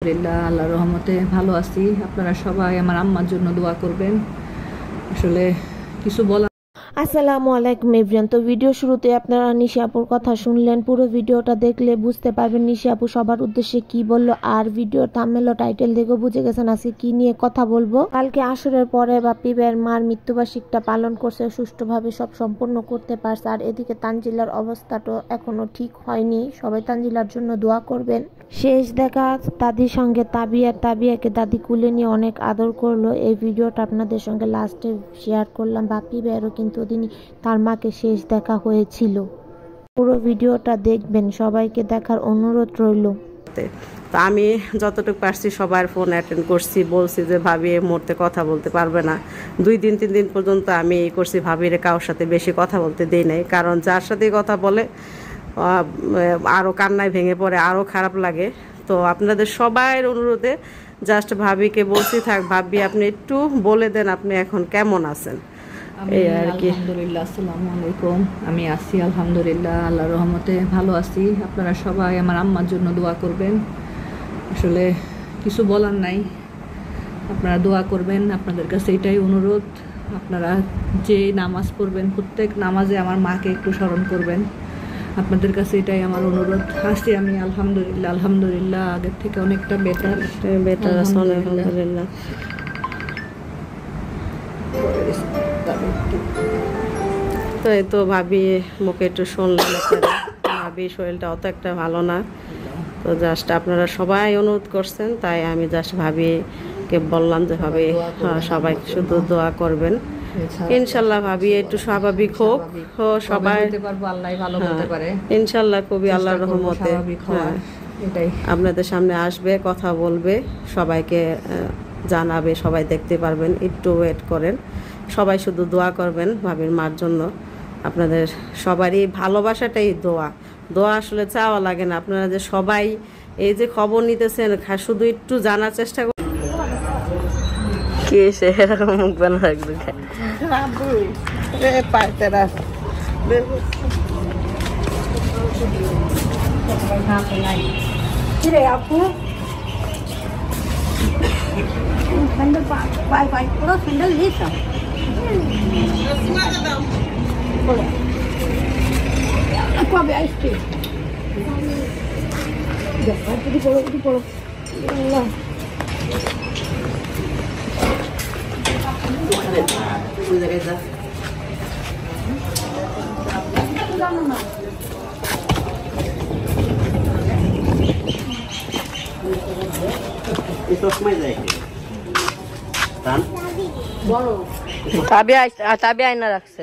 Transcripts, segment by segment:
আলহামদুলিল্লাহ, আল্লাহর রহমতে ভালো আছি। আপনারা সবাই আমার আম্মার জন্য দোয়া করবেন। আসলে কিছু বলার আসসালামু আলাইকুম এভরিওয়ান। তো ভিডিও শুরুতে আপনারা নিশি আপুর কথা শুনলেন। পুরো ভিডিওটা দেখলে বুঝতে পারবেন নিশি আপু সবার উদ্দেশ্যে কি বললো, আর ভিডিও থাম্বনেল ও টাইটেল দেখে বুঝে গেছেন আজকে কি নিয়ে কথা বলবো। কালকে আসরের পরে বাপ্পি ভাইয়ের মার মৃত্যুবার্ষিকীটা পালন করছে, সুষ্ঠুভাবে সব সম্পন্ন করতে পারছে। আর এদিকে তানজিলার অবস্থাটা এখনো ঠিক হয়নি, সবাই তানজিলার জন্য দোয়া করবেন। শেষ দেখা দাদির সঙ্গে তাবিয়াকে দাদি কুলে নিয়ে অনেক আদর করলো। এই ভিডিওটা আপনাদের সঙ্গে লাস্টে শেয়ার করলাম। বাপ্পি ভাইয়েরও কিন্তু ওদিনই তার মাকে শেষ দেখা হয়েছিল। পুরো ভিডিওটা দেখবেন, সবাইকে দেখার অনুরোধ রইল। তো আমি যতটুকু পারছি সবার ফোন অ্যাটেন্ড করছি, বলছি যে ভাবি এই মুহূর্তে কথা বলতে পারবে না। 2 দিন 3 দিন পর্যন্ত আমি এই করছি, ভাবির কারোর সাথে বেশি কথা বলতে দেই নাই, কারণ যার সাথে কথা বলে আরও কান্নায় ভেঙে পড়ে, আরও খারাপ লাগে। তো আপনাদের সবার অনুরোধে জাস্ট ভাবিকে বলছি, থাক ভাবি আপনি একটু বলে দেন আপনি এখন কেমন আছেন, এই আর কি। আলহামদুলিল্লাহ, আসসালামু আলাইকুম। আমি আছি আলহামদুলিল্লাহ, আল্লাহর রহমতে ভালো আছি। আপনারা সবাই আমার আম্মার জন্য দোয়া করবেন। আসলে কিছু বলার নাই, আপনারা দোয়া করবেন। আপনাদের কাছে এটাই অনুরোধ, আপনারা যে নামাজ পড়বেন প্রত্যেক নামাজে আমার মাকে একটু স্মরণ করবেন। আপনাদের কাছে এটাই আমার অনুরোধ। আছি আমি আলহামদুলিল্লাহ, আলহামদুলিল্লাহ আগের থেকে অনেকটা বেটার আছে আলহামদুলিল্লাহ। তো এই তো ভাবি মুখে একটু শুনলেন আপনারা, ভাবি শরীরটা অত একটা ভালো না। তো জাস্ট আপনারা সবাই অনুরোধ করছেন, তাই আমি জাস্ট ভাবিকে বললাম যে ভাবি সবাই শুধু দোয়া করবেন, ইনশাল্লাহ ভাবি একটু স্বাভাবিক হোক। সবাই ইনশাল্লাহ খুবই আল্লাহর রহমতে আপনাদের সামনে আসবে, কথা বলবে, সবাইকে জানাবে, সবাই দেখতে পারবেন। একটু ওয়েট করেন, সবাই শুধু দোয়া করবেন ভাবির মার জন্য। আপনাদের সবারই ভালোবাসাটাই দোয়া। দোয়া আসলে চাওয়া লাগে না, আপনারা যে সবাই এই যে খবর নিতেছেন, শুধু একটু জানার চেষ্টা করুন। কি সেরকম মুখ বানা রাখবে আপু স্যান্ডেল পাই পাই পুরো স্যান্ডেল দিয়েছ কবে আসছি পড়ো পড়ো তাবি আয়না রাখছে।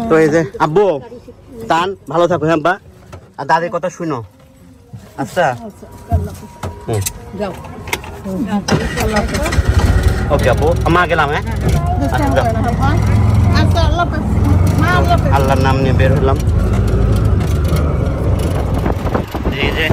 তো এই যে আব্বু তান ভালো থাকো, হ্যাঁ বা আর দাদির কথা শুনো। আচ্ছা ওকে আপু, মা গেলাম। হ্যাঁ আল্লাহর নাম নিয়ে বের হলাম। এই যে